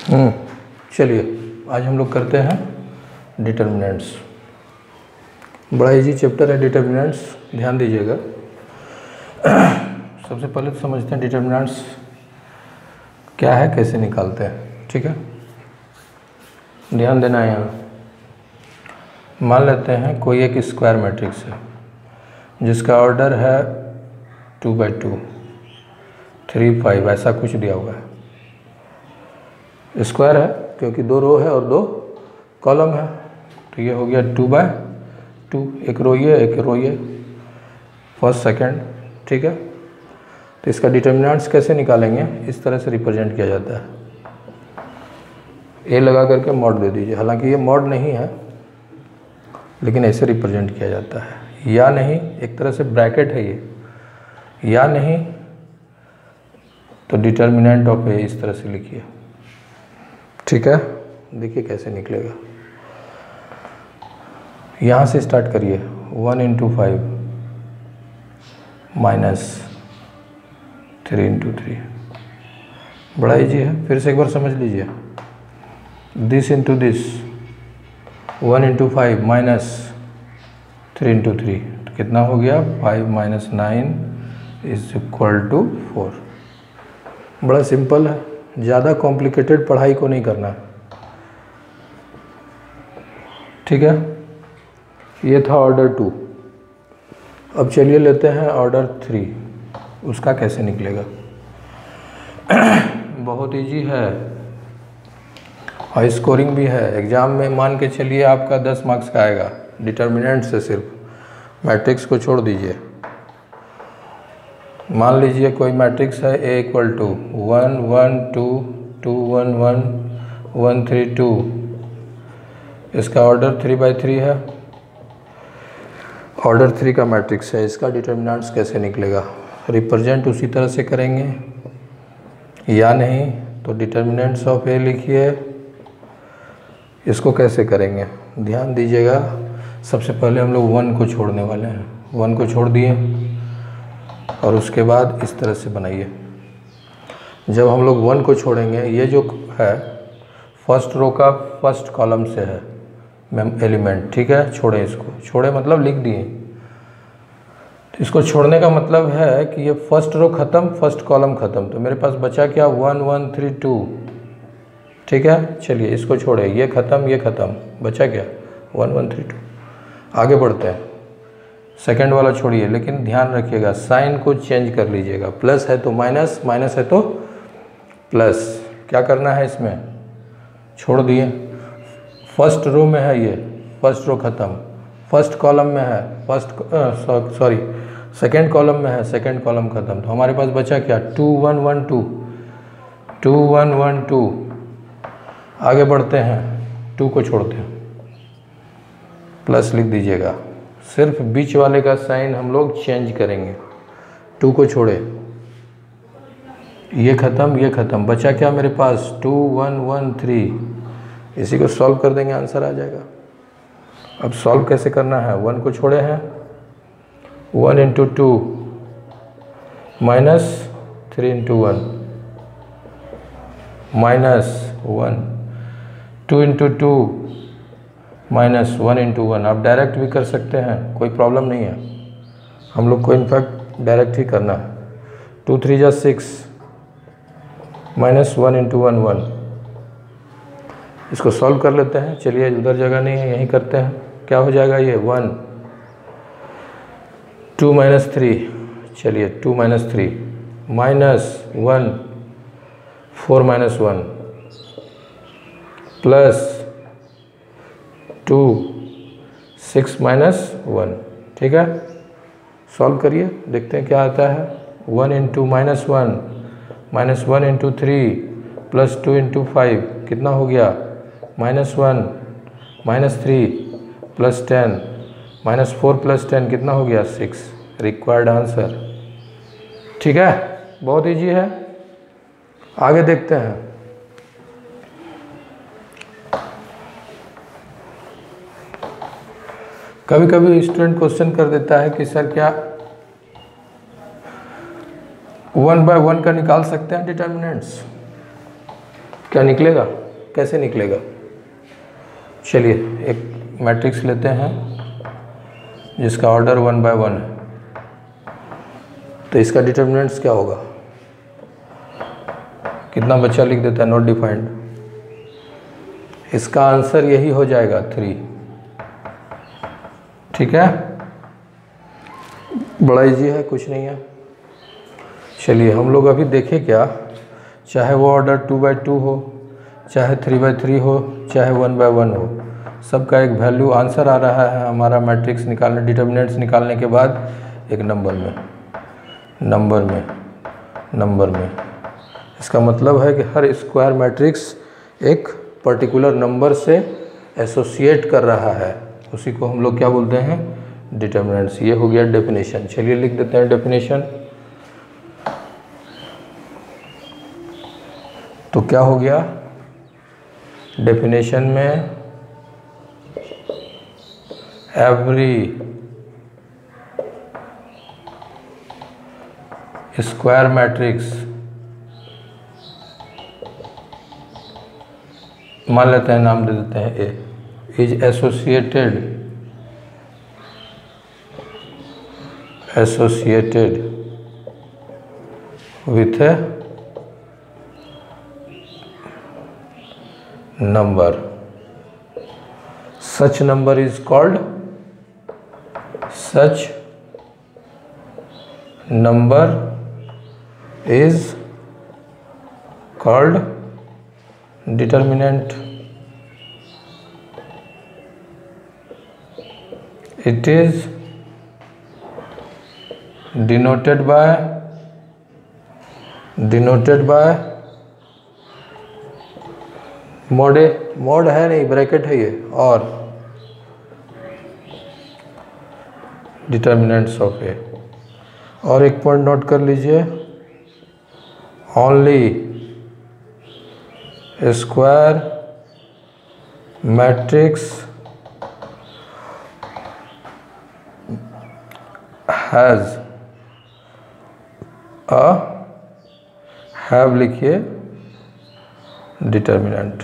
चलिए आज हम लोग करते हैं डिटर्मिनेंट्स। बड़ा इजी चैप्टर है डिटर्मिनेंट्स, ध्यान दीजिएगा। सबसे पहले तो समझते हैं डिटर्मिनेंट्स क्या है, कैसे निकालते हैं। ठीक है, ध्यान देना है। यहाँ मान लेते हैं कोई एक स्क्वायर मैट्रिक्स है जिसका ऑर्डर है 2/2, 3, 5 ऐसा कुछ दिया हुआ है। स्क्वायर है क्योंकि 2 रो है और 2 कॉलम है, तो ये हो गया 2/2। एक रो ये, एक रो ये, फर्स्ट सेकंड। ठीक है, तो इसका डिटर्मिनेंट्स कैसे निकालेंगे, इस तरह से रिप्रेजेंट किया जाता है। ए लगा करके मॉड दे दीजिए, हालांकि ये मॉड नहीं है लेकिन ऐसे रिप्रेजेंट किया जाता है। या नहीं, एक तरह से ब्रैकेट है ये, या नहीं तो डिटर्मिनेंट ऑफ ए इस तरह से लिखिए। ठीक है, देखिए कैसे निकलेगा। यहाँ से स्टार्ट करिए, 1 × 5 - 3 × 3। बड़ा इजी है, फिर से एक बार समझ लीजिए। दिस इंटू दिस, 1 × 5 - 3 × 3, तो कितना हो गया? 5 - 9 = 4। बड़ा सिंपल है, ज़्यादा कॉम्प्लिकेटेड पढ़ाई को नहीं करना। ठीक है, ये था ऑर्डर 2। अब चलिए लेते हैं ऑर्डर 3, उसका कैसे निकलेगा। बहुत इजी है, हाई स्कोरिंग भी है। एग्ज़ाम में मान के चलिए आपका 10 मार्क्स का आएगा डिटर्मिनेंट से, सिर्फ मैट्रिक्स को छोड़ दीजिए। मान लीजिए कोई मैट्रिक्स है A = 1 1 2 2 1 1 1 3 2, इसका ऑर्डर 3/3 है। ऑर्डर 3 का मैट्रिक्स है, इसका डिटर्मिनेंट्स कैसे निकलेगा? रिप्रेजेंट उसी तरह से करेंगे, या नहीं तो डिटर्मिनेंट्स ऑफ ए लिखिए। इसको कैसे करेंगे, ध्यान दीजिएगा। सबसे पहले हम लोग 1 को छोड़ने वाले हैं, 1 को छोड़ दिए और उसके बाद इस तरह से बनाइए। जब हम लोग 1 को छोड़ेंगे, ये जो है फर्स्ट रो का फर्स्ट कॉलम से है एलिमेंट। ठीक है, छोड़े, इसको छोड़े मतलब लिख दिए। तो इसको छोड़ने का मतलब है कि ये फर्स्ट रो ख़त्म, फर्स्ट कॉलम ख़त्म, तो मेरे पास बचा क्या? 1 1 3 2। ठीक है, चलिए इसको छोड़े, ये ख़त्म, ये ख़त्म, बचा क्या? 1 1 3 2। आगे बढ़ते हैं, सेकंड वाला छोड़िए, लेकिन ध्यान रखिएगा साइन को चेंज कर लीजिएगा। प्लस है तो माइनस, माइनस है तो प्लस। क्या करना है इसमें? छोड़ दिए। फर्स्ट रो में है ये, फर्स्ट रो ख़त्म, फर्स्ट कॉलम में है सेकंड कॉलम में है, सेकंड कॉलम ख़त्म, तो हमारे पास बचा क्या? 2 1 1 2 2 1 1 2। आगे बढ़ते हैं, 2 को छोड़ते हैं, प्लस लिख दीजिएगा। सिर्फ बीच वाले का साइन हम लोग चेंज करेंगे। 2 को छोड़े, ये ख़त्म, ये ख़त्म, बचा क्या मेरे पास? 2 1 1 3। इसी को सॉल्व कर देंगे, आंसर आ जाएगा। अब सॉल्व कैसे करना है? 1 को छोड़े हैं, 1 × 2 - 3 × 1 -1, 2 × 2 -1 × 1। आप डायरेक्ट भी कर सकते हैं, कोई प्रॉब्लम नहीं है। हम लोग को इनफैक्ट डायरेक्ट ही करना है। 2 3 6 -1 × 1 1। इसको सॉल्व कर लेते हैं। चलिए, उधर जगह नहीं है, यहीं करते हैं। क्या हो जाएगा ये? 1 2 - 3, चलिए 2 - 3 -1 4 - 1 प्लस 2 6 - 1। ठीक है, सॉल्व करिए, देखते हैं क्या आता है। 1 × -1 -1 × 3 प्लस 2 × 5 कितना हो गया? -1 -3 प्लस 10 -4 प्लस 10 कितना हो गया? 6। Required answer. ठीक है, बहुत इजी है। आगे देखते हैं। कभी कभी स्टूडेंट क्वेश्चन कर देता है कि सर क्या 1/1 का निकाल सकते हैं डिटर्मिनेंट्स? क्या निकलेगा, कैसे निकलेगा? चलिए एक मैट्रिक्स लेते हैं जिसका ऑर्डर 1 by 1 है, तो इसका डिटर्मिनेंट्स क्या होगा? कितना बच्चा लिख देता है नॉट डिफाइंड? इसका आंसर यही हो जाएगा 3। ठीक है, बड़ा इजी है, कुछ नहीं है। चलिए हम लोग अभी देखें क्या, चाहे वो ऑर्डर 2 by 2 हो, चाहे 3 by 3 हो, चाहे 1 by 1 हो, सबका एक वैल्यू आंसर आ रहा है हमारा मैट्रिक्स निकालने, डिटर्मिनेंट्स निकालने के बाद एक नंबर में। इसका मतलब है कि हर स्क्वायर मैट्रिक्स एक पर्टिकुलर नंबर से एसोसिएट कर रहा है, उसी को हम लोग क्या बोलते हैं? डिटर्मिनेंट्स। ये हो गया डेफिनेशन। चलिए लिख देते हैं डेफिनेशन। तो क्या हो गया डेफिनेशन में? एवरी स्क्वायर मैट्रिक्स, मान लेते हैं, नाम दे देते हैं A, is associated with a number. Such number is called determinant. It is denoted by mode है नहीं, ब्रैकेट है ये, और डिटर्मिनेंट्स ऑफ ए। और एक पॉइंट नोट कर लीजिए, only square matrix has have लिखिए डिटर्मिनेंट।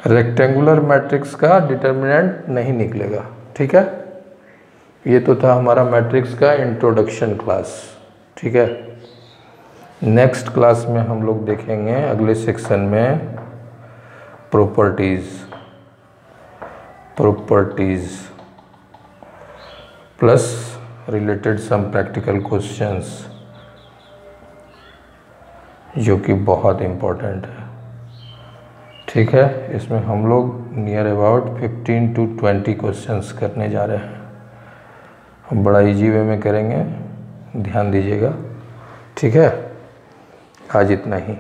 रेक्टेंगुलर मैट्रिक्स का डिटर्मिनेंट नहीं निकलेगा। ठीक है, ये तो था हमारा मैट्रिक्स का इंट्रोडक्शन क्लास। ठीक है, नेक्स्ट क्लास में हम लोग देखेंगे अगले सेक्शन में properties plus related some practical questions, जो कि बहुत इम्पोर्टेंट है। ठीक है, इसमें हम लोग नियर अबाउट 15 to 20 क्वेश्चंस करने जा रहे हैं। हम बड़ा इजी वे में करेंगे, ध्यान दीजिएगा। ठीक है, आज इतना ही।